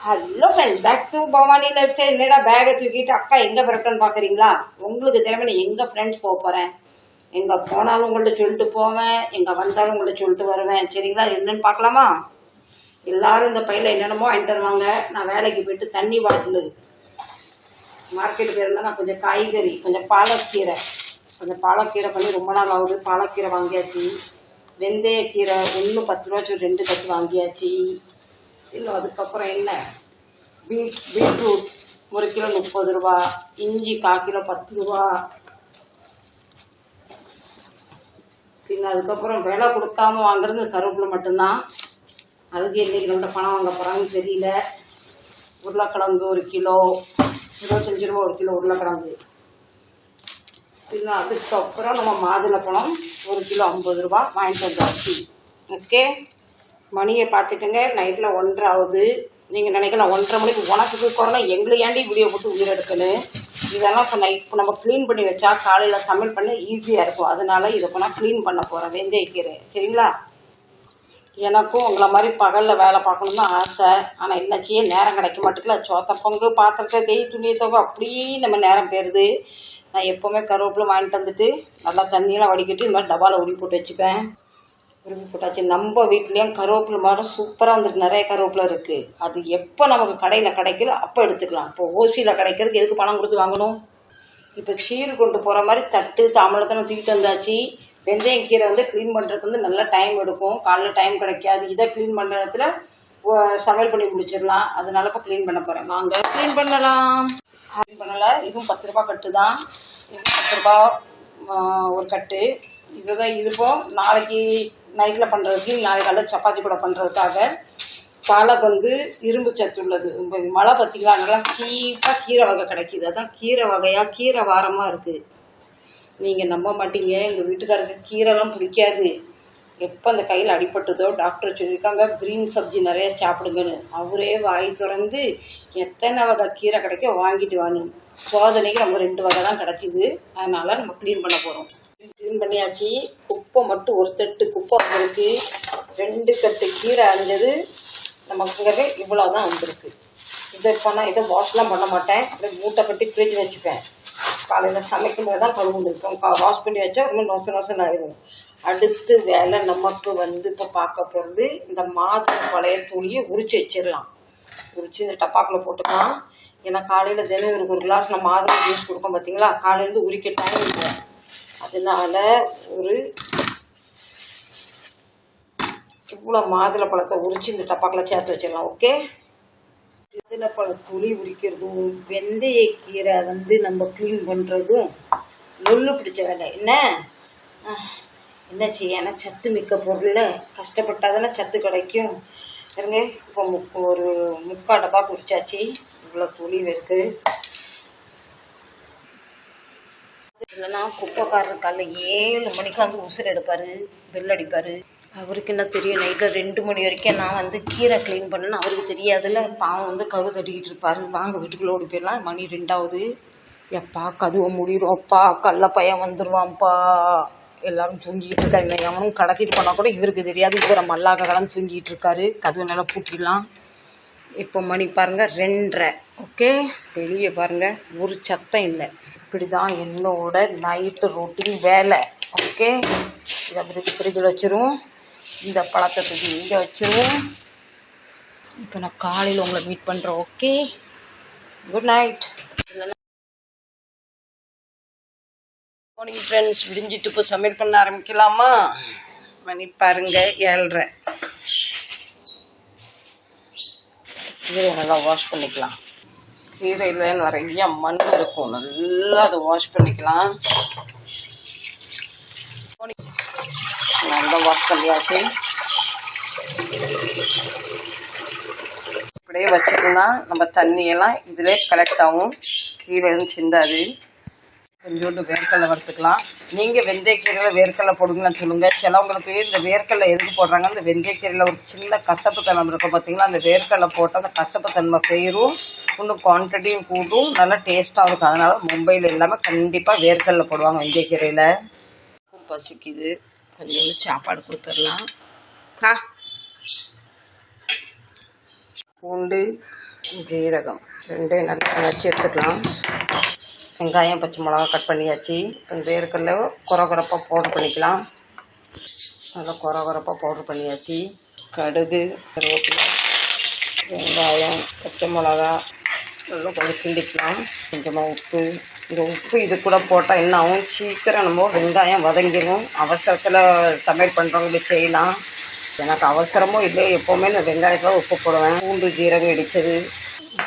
Hello friends, back to Bhavani lifestyle. என்னடா பேகை தூக்கிட்டு அக்கா எங்கே பிறட்டன்னு பார்க்குறீங்களா? உங்களுக்கு திறமை எங்கே ஃப்ரெண்ட்ஸ் போக போகிறேன். எங்கே போனாலும் உங்கள்கிட்ட சொல்லிட்டு போவேன், எங்கே வந்தாலும் உங்கள்கிட்ட சொல்லிட்டு வருவேன். சரிங்களா? என்னென்னு பார்க்கலாமா? எல்லாரும் இந்த பையில என்னென்னமோ வாங்கிட்டு வருவாங்க. நான் வேலைக்கு போயிட்டு தண்ணி பாட்டிலு மார்க்கெட்டுக்கு இருந்தால் நான் கொஞ்சம் காய்கறி, கொஞ்சம் பாலக்கீரை பண்ணி ரொம்ப நாள் ஆகுது. பாலக்கீரை வாங்கியாச்சு. வெந்தயக்கீரை 1 10 ரூபா 2 கட்டு வாங்கியாச்சு. இல்லை அதுக்கப்புறம் என்ன, பீட்ரூட் 1 கிலோ 30 ரூபா, இஞ்சி 1/4 கிலோ 10 ரூபா. பின்ன அதுக்கப்புறம் விலை கொடுக்காம வாங்குறது கருவேப்பிலை மட்டும்தான். அதுக்கு இன்றைக்கி நம்மகிட்ட பணம் வாங்க போகிறாங்கன்னு தெரியல. உருளைக்கிழங்கு 1 கிலோ 25 ரூபா 1 கிலோ உருளைக்கிழங்கு. பின்ன அதுக்கப்புறம் நம்ம மாதுளப்பழம் 1 கிலோ 50 ரூபா வாங்கிட்டு வந்தாச்சு. ஓகே, மணியை பார்த்துக்கோங்க. நைட்டில் 1:30 ஆகுது. நீங்கள் நினைக்கலாம் 1:30 மணிக்கு உனக்கு போகிறோன்னா எங்களை ஏண்டி வீடியோ போட்டு உயிர் எடுக்கணும். இதெல்லாம் இப்போ நம்ம க்ளீன் பண்ணி வச்சா காலையில் சமையல் பண்ண ஈஸியாக இருக்கும். அதனால இதை இப்போ நான் க்ளீன் பண்ண போகிறேன், வெந்தயக்கீரை. சரிங்களா? எனக்கும் உங்களை மாதிரி பகலில் வேலை பார்க்கணுன்னு தான் ஆசை. ஆனால் என்னச்சியே நேரம் கிடைக்க மாட்டேங்கல. சோத்த பொங்கு, பாத்திரத்தை தேய், துணியை தொகை அப்படியே நம்ம நேரம் போயிடுது. நான் எப்போவுமே கருவேப்பிலை வாங்கிட்டு வந்துட்டு நல்லா தண்ணியெல்லாம் வடிக்கிட்டு இந்த மாதிரி டப்பாவில் உரி போட்டு வச்சுப்பேன். உருவி போட்டாச்சு. நம்ம வீட்லேயும் கருவேப்பிலை மரம் சூப்பராக வந்துருக்கு. நிறைய கருவேப்பிலை இருக்குது. அது எப்போ நமக்கு கடையில் கிடைக்கிறோ அப்போ எடுத்துக்கலாம். இப்போ ஓசியில் கிடைக்கிறதுக்கு எதுக்கு பணம் கொடுத்து வாங்கணும்? இப்போ சீர் கொண்டு போகிற மாதிரி தட்டு தாமலத்தை தூக்கிட்டு வந்தாச்சு. வெந்தயக்கீரை க்ளீன் பண்ணுறதுக்கு நல்லா டைம் எடுக்கும். காலைல டைம் கிடைக்காது. இதை க்ளீன் பண்ணுற இடத்துல சமையல் பண்ணி முடிச்சிடலாம். அதனால இப்போ க்ளீன் பண்ண போகிறேன். வாங்க க்ளீன் பண்ணலாம். க்ளீன் பண்ணலை. இதுவும் 10 ரூபா கட்டு தான். இது 10 ரூபா ஒரு கட்டு. இதுதான். இது இப்போ நாளைக்கு நைட்டில் பண்ணுறதுக்கு, நாளைக்கு காலையில் சப்பாத்தி கூட பண்ணுறதுக்காக. பாலக் இரும்பு சத்து உள்ளது. மழை பார்த்திங்களா, நல்லா சீப்பாக கீரை வகை கிடைக்கிது. அதான் கீரை வகையாக கீரை வாரமாக இருக்குது. நீங்கள் நம்ப மாட்டீங்க, எங்கள் வீட்டுக்காரருக்கு கீரைலாம் பிடிக்காது. எப்போ அந்த கையில் அடிபட்டதோ டாக்டர் சொல்லியிருக்காங்க க்ரீன் சப்ஜி நிறைய சாப்பிடுங்கன்னு. அவரே வாய் திறந்து எத்தனை வகை கீரை கிடைக்க வாங்கிட்டு வாங்க. சோதனைக்கு நம்ம 2 வகை தான் கிடச்சிது. அதனால் நம்ம க்ளீன் பண்ண போகிறோம். க்ளீன் பண்ணியாச்சு. குப்பை மட்டும் ஒரு தட்டு குப்பை வந்திருக்கு. 2 கட்டு கீரை அரைஞ்சது நமக்கு இவ்வளோ தான் வந்திருக்கு. இதை பண்ணால் இதை வாஷ்லாம் பண்ண மாட்டேன். அப்படியே மூட்டை கட்டி ஃப்ரிட்ஜ் வச்சுப்பேன். காலையில் சமைக்கும்போது தான் கழுவு இருக்கும். வாஷ் பண்ணி வச்சா ரொம்ப நொசன் ஆயிடும். அடுத்து வேலை நமக்கு இப்போ பார்க்க போகிறது, இந்த மாதுளை பழைய தூளியை உரித்து வச்சிடலாம். உரித்து இந்த டப்பாக்கில் போட்டுக்கலாம். ஏன்னா காலையில் தினம் 1 கிளாஸ் நான் மாதுளை ஜூஸ் கொடுப்போம் பார்த்தீங்களா, காலையிலேருந்து உரிக்க டைம் இல்லை. அதனால் இவ்வளோ மாதுளை பழத்தை உரித்து இந்த டப்பாக்கில் சேர்த்து வச்சிடலாம். ஓகே, மாதுளை பழத்தூளி உரிக்கிறதும் வெந்தயக்கீரை நம்ம க்ளீன் பண்ணுறதும் நொல்லு பிடிச்ச வேலை. என்ன செய்ய, ஏன்னா சத்து மிக்க பொருளில் கஷ்டப்பட்டால் தானே சத்து கிடைக்கும். இருங்க, இப்போ ஒரு 3/4 டப்பா குடிச்சாச்சு. இவ்வளோ துளி இருக்குது. இல்லைன்னா குப்பைக்காரர் காலைல 7 மணிக்கு உசுறு எடுப்பார், பெல் அடிப்பார். அவருக்கு என்ன தெரியும், நைட்டில் 2 மணி வரைக்கும் நான் கீரை க்ளீன் பண்ணேன்னு அவருக்கு தெரியாதுல்ல. பாவம் கவு தட்டிக்கிட்டு இருப்பார். வாங்க வீட்டுக்குள்ளே ஓடி போயிடலாம். மணி 2ஆகுது. எப்பா கதுவை முடிடும், அப்பா கல்ல பையன் வந்துடுவான்ப்பா. எல்லோரும் தூங்கிக்கிட்டு இருக்காரு. எவனும் கடத்திட்டு போனால் கூட இவருக்கு தெரியாது. இவரை மல்லாக்க கலந்து தூங்கிட்டு இருக்காரு. கதவை நல்லா பூட்டிடலாம். இப்போ மணி பாருங்கள் 2:30. ஓகே, வெளியே பாருங்கள் ஒரு சத்தம் இல்லை. இப்படி தான் என்னோட நைட்டு ரொட்டீன் வேலை. ஓகே, இதை ஃப்ரிட்ஜில் வச்சுருவோம். இந்த பழத்தை தூக்கி இங்கே வச்சுருவோம். இப்போ நான் காலையில் உங்களை மீட் பண்ணுறேன். Okay, good night. Morning friends. விடிஞ்சிட்டு இப்போ சமையல் பண்ண ஆரம்பிக்கலாமா? மணி பாருங்க 7:30. கீரை நல்லா வாஷ் பண்ணிக்கலாம். கீரையில் நிறைய மண் இருக்கும், நல்லா அதை வாஷ் பண்ணிக்கலாம். நல்லா வாஷ் பண்ணியாச்சு. இப்படியே வச்சுட்டோம்னா நம்ம தண்ணியெல்லாம் இதிலே கலெக்ட் ஆகும், கீழே எதுவும் சிந்தாது. கொஞ்சோண்டு வேர்க்கடலை வறுத்துக்கலாம். நீங்கள் வெந்தயக்கீரையில் வேர்க்கடலை போடுங்கன்னு சொல்லுங்கள். சிலவங்களுக்கு இந்த வேர்க்கடலை எதுக்கு போடுறாங்க, இந்த வெந்தயக்கீரையில் ஒரு சின்ன கசப்பு தன்மை இருக்கும் பார்த்தீங்களா, அந்த வேர்க்கடலை போட்டால் அந்த கசப்பு தன்மை போயிடும், இன்னும் குவான்டிட்டியும் கூடும், நல்லா டேஸ்ட்டாக இருக்கும். அதனால் மும்பையில் எல்லாமே கண்டிப்பாக வேர்க்கடலை போடுவாங்க வெந்தயக்கீரையில். பசிக்குது, கொஞ்சோண்டு சாப்பாடு கொடுத்துடலாம். பூண்டு, ஜீரகம் ரெண்டையும் நல்லா வச்சு எடுத்துக்கலாம். வெங்காயம், பச்சை மிளகா கட் பண்ணியாச்சு. இப்போ வேர்க்கடலை குறகுறப்பாக பவுட்ரு பண்ணிக்கலாம். நல்லா குறகுறப்பாக பவுட்ரு பண்ணியாச்சு. கடுகு, கருவேப்பிலை, வெங்காயம், பச்சை மிளகா நல்லா கொஞ்சம் கிண்டிக்கலாம். கொஞ்சமாக உப்பு. இந்த உப்பு இது கூட போட்டால் என்ன ஆகும், சீக்கிரம் நம்ம வெங்காயம் வதங்கிடும். அவசரத்தில் சமையல் பண்ணுறவங்க செய்யலாம். எனக்கு அவசரமும் இல்லை, எப்போவுமே நான் வெங்காயத்தில் உப்பு போடுவேன். பூண்டு, ஜீரகம் இடித்தது.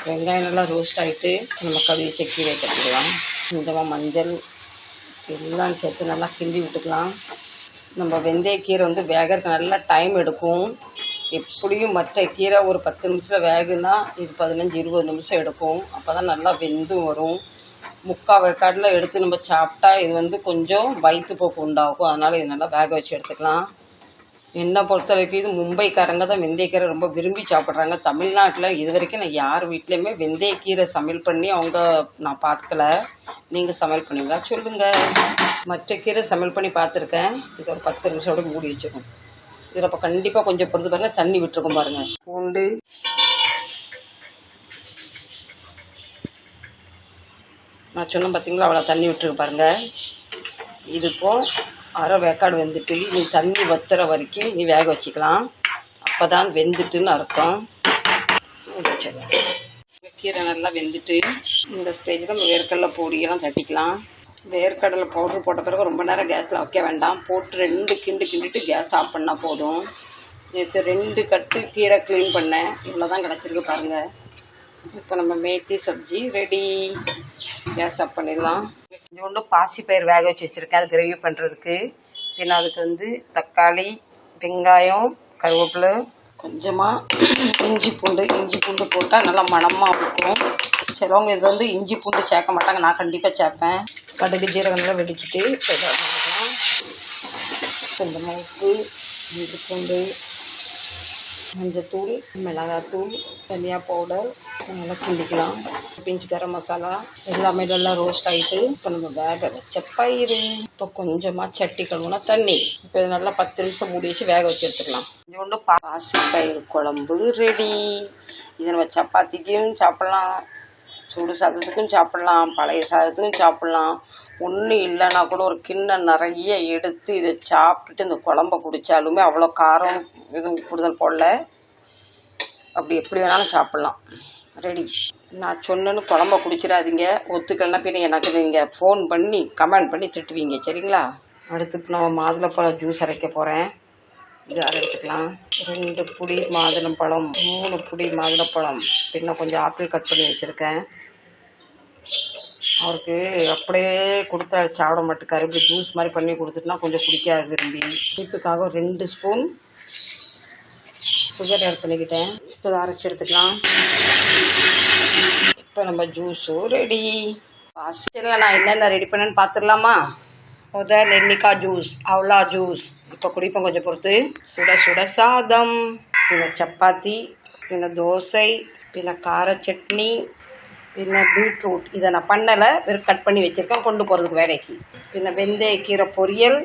வெங்காயம் நல்லா ரோஸ்ட் ஆகிட்டு நம்ம கழுவி கீரை கட்டிக்கலாம். கொஞ்சமாக மஞ்சள் எல்லாம் சேர்த்து நல்லா கிண்டி விட்டுக்கலாம். நம்ம வெந்தயக்கீரை வேகிறதுக்கு நல்லா டைம் எடுக்கும். எப்படியும் மற்ற கீரை ஒரு 10 நிமிஷத்தில் வேகுன்னா இது 15-20 நிமிஷம் எடுக்கும். அப்போ தான் நல்லா வெந்து வரும். முக்கால் வேக்காட்டில் எடுத்து நம்ம சாப்பிட்டா இது கொஞ்சம் வயிற்றுப்போக்கு உண்டாகும். அதனால் இது நல்லா வேக வச்சு எடுத்துக்கலாம். என்னை பொறுத்தளவுக்கு இது மும்பைக்காரங்க தான் வெந்தயக்கீரை ரொம்ப விரும்பி சாப்பிட்றாங்க. தமிழ்நாட்டில் இது வரைக்கும் நான் யார் வீட்லேயுமே வெந்தயக்கீரை சமையல் பண்ணி நான் பார்க்கல. நீங்கள் சமையல் பண்ணுவீங்களா சொல்லுங்கள். மற்ற கீரை சமையல் பண்ணி பார்த்துருக்கேன். இது ஒரு 10 நிமிஷம் மூடி வச்சுக்கும். இதில் அப்போ கண்டிப்பாக கொஞ்சம் பொறுத்து பாருங்கள், தண்ணி விட்டுருக்கும் பாருங்கள். பூண்டு, நான் சொன்னேன் பார்த்தீங்களா, அவ்வளோ தண்ணி விட்டுருக்கு பாருங்கள். இதுப்போ அரை வேக்காடு வெந்துட்டு நீ தண்ணி வத்துற வரைக்கும் நீ வேக வச்சுக்கலாம். அப்போ தான் வெந்துட்டுன்னு அர்த்தம். வச்சிடலாம். கீரை நல்லா வெந்துட்டு இந்த ஸ்டேஜில் நம்ம வேர்க்கடலை பொடியெல்லாம் தட்டிக்கலாம். வேர்க்கடலை பவுட்ரு போட்ட பிறகு ரொம்ப நேரம் கேஸில் வைக்க வேண்டாம். போட்டு 2 கிண்டிட்டு கேஸ் ஆஃப் பண்ணால் போதும். நேற்று 2 கட்டு கீரை க்ளீன் பண்ணேன். இவ்வளோ தான் கிடச்சிருக்கு பாருங்கள். இப்போ நம்ம methi sabzi ready. Gas off பண்ணிடலாம். கொஞ்சோண்டு பாசிப்பயிர் வேக வச்சு வச்சுருக்கேன், அது கிரேவி பண்ணுறதுக்கு. பின்ன அதுக்கு தக்காளி, வெங்காயம், கருவேப்பிலை, கொஞ்சமாக இஞ்சி பூண்டு போட்டால் நல்லா மணமாக இருக்கும். சிலவங்க இது இஞ்சி பூண்டு சேர்க்க மாட்டாங்க, நான் கண்டிப்பாக சேர்ப்பேன். கடுகு, ஜீரகம் நல்லா வெடிச்சிட்டு கொஞ்சமாக உப்பு, இஞ்சி பூண்டு, மஞ்சத்தூள், மிளகாத்தூள், தனியா பவுடர் நல்லா கிண்டிக்கலாம். பிஞ்சு கரம் மசாலா எல்லாமே நல்லா ரோஸ்ட் ஆகிட்டு இப்போ நம்ம வேக வச்ச பயிர். இப்போ கொஞ்சமாக சட்டி கழுவுனா தண்ணி. இப்போ இது நல்லா 10 நிமிஷம் மூடி வச்சு வேக வச்சு எடுத்துக்கலாம். கொஞ்சோண்டு பாசி பயிர் குழம்பு ரெடி. இதை நம்ம சப்பாத்திக்கும் சாப்பிட்லாம், சுடு சாதத்துக்கும் சாப்பிட்லாம், பழைய சாதத்துக்கும் சாப்பிட்லாம். ஒன்றும் இல்லைன்னா கூட ஒரு கிண்ணம் நிறைய எடுத்து இதை சாப்பிட்டுட்டு இந்த குழம்ப குடித்தாலுமே அவ்வளோ காரம் எதுவும் கூடுதல் போடல. அப்படி எப்படி வேணாலும் சாப்பிட்லாம். ரெடி. நான் சொன்னேன்னு குழம்ப குடிச்சிடாதீங்க. ஒத்துக்கலன்னா பின்ன எனக்கு நீங்கள் ஃபோன் பண்ணி கமெண்ட் பண்ணி திட்டுவீங்க, சரிங்களா? அடுத்து நான் மாதுளப்பழம் ஜூஸ் அரைக்க போகிறேன். ஜார் எடுத்துக்கலாம். 2 புடி மாதுளம்பழம், 3 புடி மாதுளப்பழம், பின்ன கொஞ்சம் ஆப்பிள் கட் பண்ணி வச்சுருக்கேன். அவருக்கு அப்படியே கொடுத்தா சாப்பிட மாட்டேக்காரு. இப்படி ஜூஸ் மாதிரி பண்ணி கொடுத்துட்டுனா கொஞ்சம் குடிக்க விரும்பி. இனிப்புக்காக 2 ஸ்பூன் சுகர் ஆட் பண்ணிக்கிட்டேன். இப்போ இதை அரைச்சி எடுத்துக்கலாம். இப்போ நம்ம ஜூஸும் ரெடி. பாசிட்டிவில் நான் என்னென்ன ரெடி பண்ணேன்னு பார்த்துடலாமா? நெல்லிக்காய் ஜூஸ், அவ்வளோ ஜூஸ். இப்போ குடிப்போம் கொஞ்சம் பொறுத்து. சுட சுட சாதம், பின்ன சப்பாத்தி, பின்ன தோசை, பின்ன கார சட்னி, பின்ன பீட்ரூட். இதை நான் பண்ணலை, வெறும் கட் பண்ணி வச்சுருக்கேன் கொண்டு போகிறதுக்கு வேலைக்கு. பின்ன வெந்தயக்கீரை பொரியல்,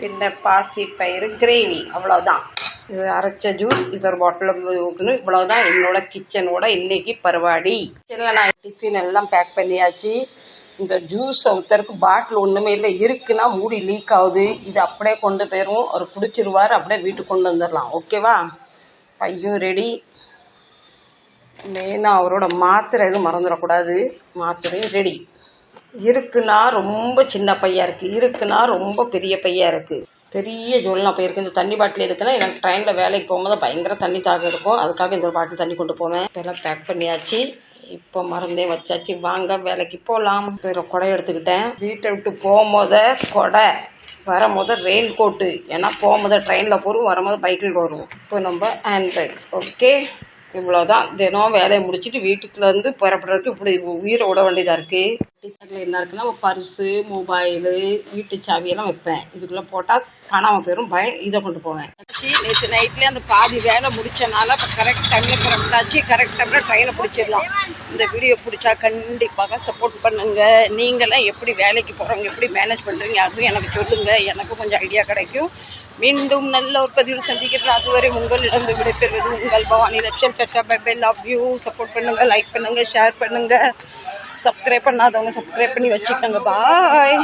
பின்ன பாசி பயிறு கிரேவி. அவ்வளோதான். இது அரைச்ச ஜூஸ். இது ஒரு பாட்டிலில் ஊற்றணும். இவ்வளோதான் என்னோட கிச்சனோட இன்றைக்கி பரவாடி. கிச்சனில் நான் டிஃபின் எல்லாம் பேக் பண்ணியாச்சு. இந்த ஜூஸ் ஊற்றுறதுக்கு பாட்டில் ஒன்றுமே இல்லை. இருக்குன்னா மூடி லீக் ஆகுது. இது அப்படியே கொண்டு போயிடும். அவர் குடிச்சிருவார், அப்படியே வீட்டுக்கு கொண்டு வந்துடலாம். ஓகேவா? பையும் ரெடி. மெயினாக அவரோட மாத்திரை எதுவும் மறந்துடக்கூடாது. மாத்திரையும் ரெடி. இருக்குன்னா ரொம்ப சின்ன பையாக இருக்குது, இருக்குன்னா ரொம்ப பெரிய பையாக இருக்குது. பெரிய ஜோல்னா போயிருக்கு. இந்த தண்ணி பாட்டில் எதுக்குன்னா எனக்கு ட்ரெயினில் வேலைக்கு போகும்போது பயங்கர தண்ணி தாக இருக்கும். அதுக்காக இந்த பாட்டில் தண்ணி கொண்டு போவேன். எல்லாம் பேக் பண்ணியாச்சு. இப்போ மறந்தே வச்சாச்சு. வாங்க வேலைக்கு போகலாம். வேறு கொடை எடுத்துக்கிட்டேன். வீட்டை விட்டு போகும்போது கொடை, வரும்போது ரெயின் கோட்டு. ஏன்னா போகும்போது ட்ரெயினில் போகிறோம், வரும்போது பைக்கில் வரும். இப்போ நம்ம ஹேண்ட் பேக். ஓகே, இவ்வளோதான். தினம் வேலையை முடிச்சுட்டு வீட்டுக்குள்ளேருந்து புறப்படுறதுக்கு இப்படி உயிரை விட வேண்டியதாக இருக்குது. டிஃபனில் என்ன இருக்குன்னா பர்ஸு, மொபைலு, வீட்டு சாவியெல்லாம் வைப்பேன். இதுக்குள்ளே போட்டால் காணாமல் போயிடும். இதை கொண்டு போவேன். நேற்று நைட்லேயே அந்த பாதி வேலை முடித்தனால இப்போ கரெக்ட் டைமில் கிளம்பிட்டாச்சு. கரெக்ட் டைமில் ட்ரெயினை பிடிச்சிடலாம். இந்த வீடியோ பிடிச்சா கண்டிப்பாக சப்போர்ட் பண்ணுங்கள். நீங்களாம் எப்படி வேலைக்கு போகிறவங்க எப்படி மேனேஜ் பண்ணுறீங்க அதுவும் எனக்கு சொல்லுங்கள். எனக்கு கொஞ்சம் ஐடியா கிடைக்கும். மீண்டும் நல்ல ஒரு பதிவில் சந்திக்கிறேன். அதுவரை உங்களிடம் விடைபெறுவது உங்கள் பவானி லட்சம். Tata bye bye, love you. Support பண்ணுங்கள், லைக் பண்ணுங்கள், ஷேர் பண்ணுங்கள். சப்ஸ்கிரைப் பண்ணாதவங்க சப்ஸ்கிரைப் பண்ணி வச்சுக்கோங்க. பாய்.